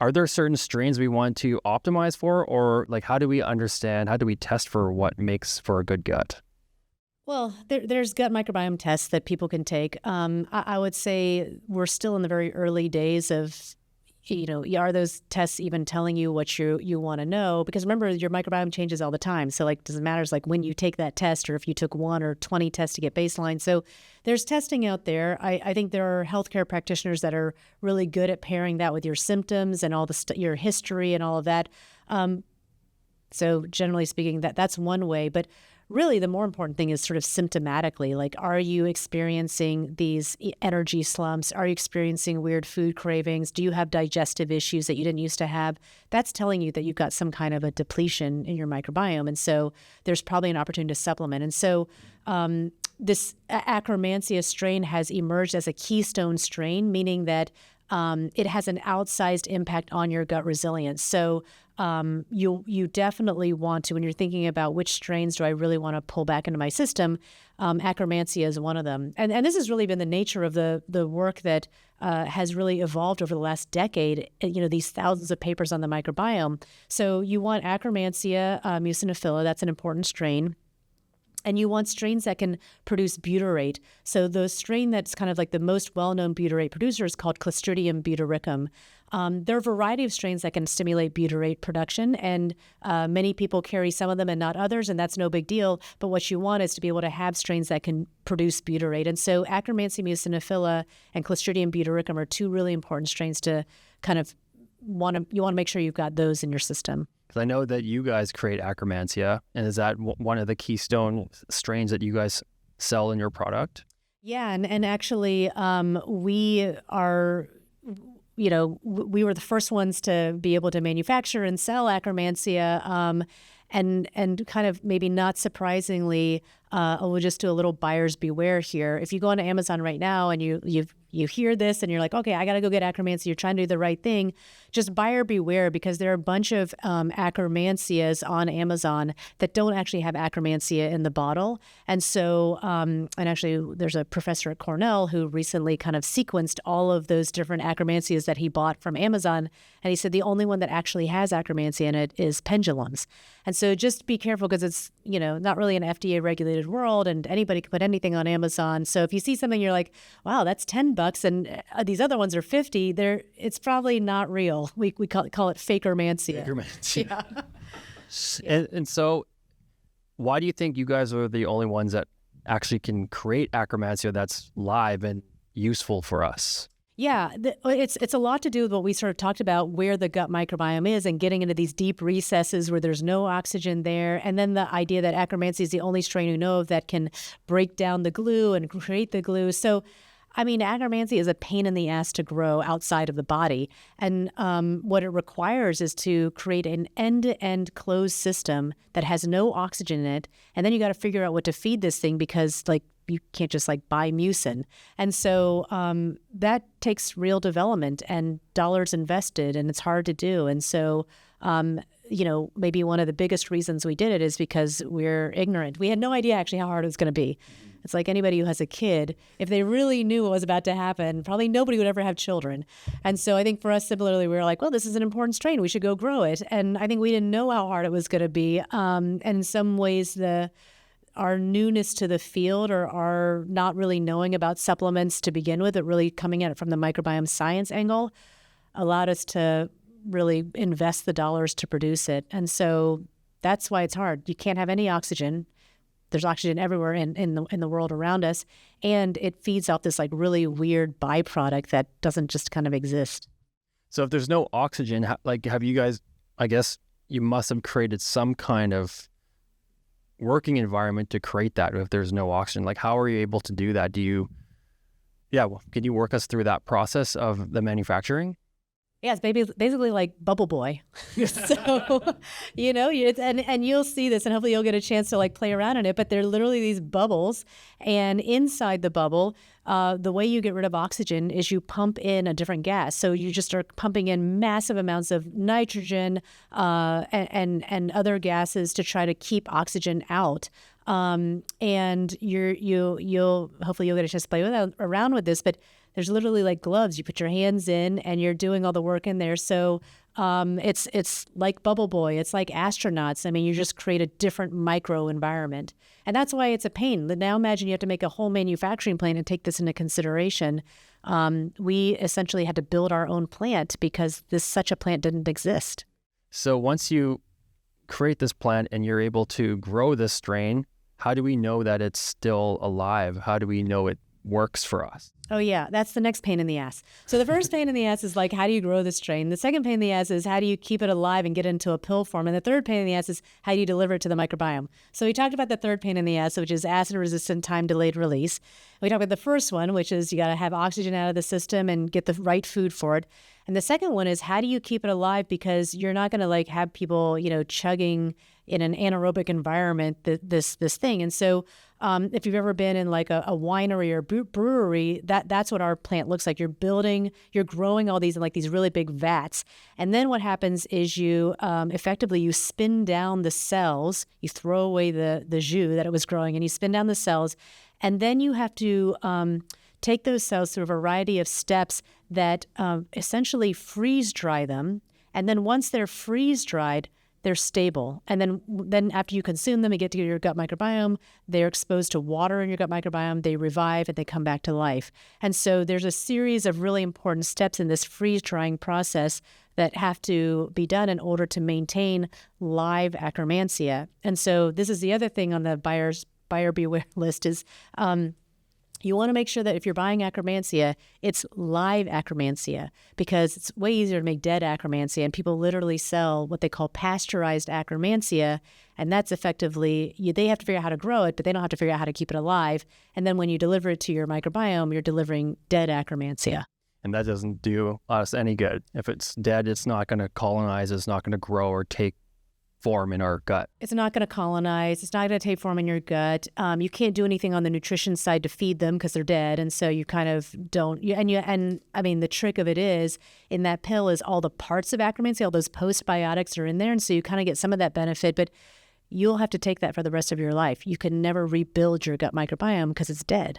Are there certain strains we want to optimize for, or like how do we test for what makes for a good gut? Well, there's gut microbiome tests that people can take. I would say we're still in the very early days of, are those tests even telling you what you want to know? Because remember, your microbiome changes all the time. So like, doesn't matter like when you take that test or if you took 1 or 20 tests to get baseline. So there's testing out there. I think there are healthcare practitioners that are really good at pairing that with your symptoms and all your history and all of that. So generally speaking, that's one way. But really, the more important thing is sort of symptomatically, like, are you experiencing these energy slumps? Are you experiencing weird food cravings? Do you have digestive issues that you didn't used to have? That's telling you that you've got some kind of a depletion in your microbiome. And so there's probably an opportunity to supplement. And so this Akkermansia strain has emerged as a keystone strain, meaning that it has an outsized impact on your gut resilience. So you definitely want to, when you're thinking about which strains do I really want to pull back into my system, Akkermansia is one of them. And this has really been the nature of the work that has really evolved over the last decade, these thousands of papers on the microbiome. So you want Akkermansia mucinophila, that's an important strain. And you want strains that can produce butyrate. So the strain that's kind of like the most well-known butyrate producer is called Clostridium butyricum. There are a variety of strains that can stimulate butyrate production, and many people carry some of them and not others, and that's no big deal. But what you want is to be able to have strains that can produce butyrate. And so Akkermansia mucinophila and Clostridium butyricum are 2 really important strains to kind of you want to make sure you've got those in your system. Because I know that you guys create Akkermansia, and is that one of the keystone strains that you guys sell in your product? Yeah, and actually, we are, we were the first ones to be able to manufacture and sell Akkermansia, and kind of maybe not surprisingly, we'll just do a little buyer's beware here. If you go onto Amazon right now and you hear this and you're like, okay, I got to go get Akkermansia, you're trying to do the right thing, just buyer beware, because there are a bunch of Akkermansias on Amazon that don't actually have Akkermansia in the bottle. And so, and actually there's a professor at Cornell who recently kind of sequenced all of those different Akkermansias that he bought from Amazon. And he said the only one that actually has Akkermansia in it is Pendulums. And so just be careful, because it's, not really an FDA regulated world and anybody can put anything on Amazon. So if you see something, you're like, wow, that's $10 and these other ones are 50, it's probably not real. We call it Fakermansia. Fakermansia. Yeah. And so why do you think you guys are the only ones that actually can create Akkermansia that's live and useful for us? Yeah, it's a lot to do with what we sort of talked about, where the gut microbiome is and getting into these deep recesses where there's no oxygen there. And then the idea that Akkermansia is the only strain we know of that can break down the glue and create the glue. So, I mean, Akkermansia is a pain in the ass to grow outside of the body. And what it requires is to create an end-to-end closed system that has no oxygen in it. And then you got to figure out what to feed this thing, because you can't just buy mucin. And so that takes real development and dollars invested, and it's hard to do. And so, maybe one of the biggest reasons we did it is because we're ignorant. We had no idea actually how hard it was going to be. It's like anybody who has a kid, if they really knew what was about to happen, probably nobody would ever have children. And so I think for us, similarly, we were like, well, this is an important strain. We should go grow it. And I think we didn't know how hard it was going to be. And in some ways, our newness to the field, or our not really knowing about supplements to begin with, but really coming at it from the microbiome science angle, allowed us to really invest the dollars to produce it. And so that's why it's hard. You can't have any oxygen. There's oxygen everywhere in the world around us, and it feeds off this really weird byproduct that doesn't just kind of exist. So if there's no oxygen, have you guys, I guess you must have created some kind of working environment to create that if there's no oxygen. How are you able to do that? Can you work us through that process of the manufacturing? Yeah, it's basically like Bubble Boy. So, and you'll see this, and hopefully you'll get a chance to play around in it, but they're literally these bubbles. And inside the bubble, the way you get rid of oxygen is you pump in a different gas. So you just start pumping in massive amounts of nitrogen and other gases to try to keep oxygen out. And you'll hopefully you'll get a chance to play around with this, but There's literally like gloves. You put your hands in and you're doing all the work in there. So it's like Bubble Boy. It's like astronauts. I mean, you just create a different micro environment. And that's why it's a pain. Now imagine you have to make a whole manufacturing plant and take this into consideration. We essentially had to build our own plant because such a plant didn't exist. So once you create this plant and you're able to grow this strain, how do we know that it's still alive? How do we know it works for us? Oh, yeah. That's the next pain in the ass. So the first pain in the ass is like, how do you grow the strain? The second pain in the ass is how do you keep it alive and get it into a pill form? And the third pain in the ass is how do you deliver it to the microbiome? So we talked about the third pain in the ass, which is acid-resistant time-delayed release. We talked about the first one, which is you got to have oxygen out of the system and get the right food for it. And the second one is how do you keep it alive? Because you're not going to like have people, chugging in an anaerobic environment, this thing. And so if you've ever been in like a winery or brewery, that's what our plant looks like. You're growing all these in like these really big vats. And then what happens is you effectively you spin down the cells, you throw away the jus that it was growing and you spin down the cells. And then you have to take those cells through a variety of steps that essentially freeze dry them. And then once they're freeze dried, they're stable. And then after you consume them, you get to your gut microbiome. They're exposed to water in your gut microbiome. They revive and they come back to life. And so there's a series of really important steps in this freeze drying process that have to be done in order to maintain live Akkermansia. And so this is the other thing on the buyer beware list is you want to make sure that if you're buying Akkermansia, it's live Akkermansia because it's way easier to make dead Akkermansia. And people literally sell what they call pasteurized Akkermansia. And that's effectively, they have to figure out how to grow it, but they don't have to figure out how to keep it alive. And then when you deliver it to your microbiome, you're delivering dead Akkermansia. And that doesn't do us any good. If it's dead, it's not going to colonize, it's not going to grow or take form in our gut. It's not going to colonize. It's not going to take form in your gut. You can't do anything on the nutrition side to feed them because they're dead, and so you kind of don't. And I mean, the trick of it is in that pill is all the parts of Akkermansia, all those postbiotics are in there, and so you kind of get some of that benefit, but you'll have to take that for the rest of your life. You can never rebuild your gut microbiome because it's dead.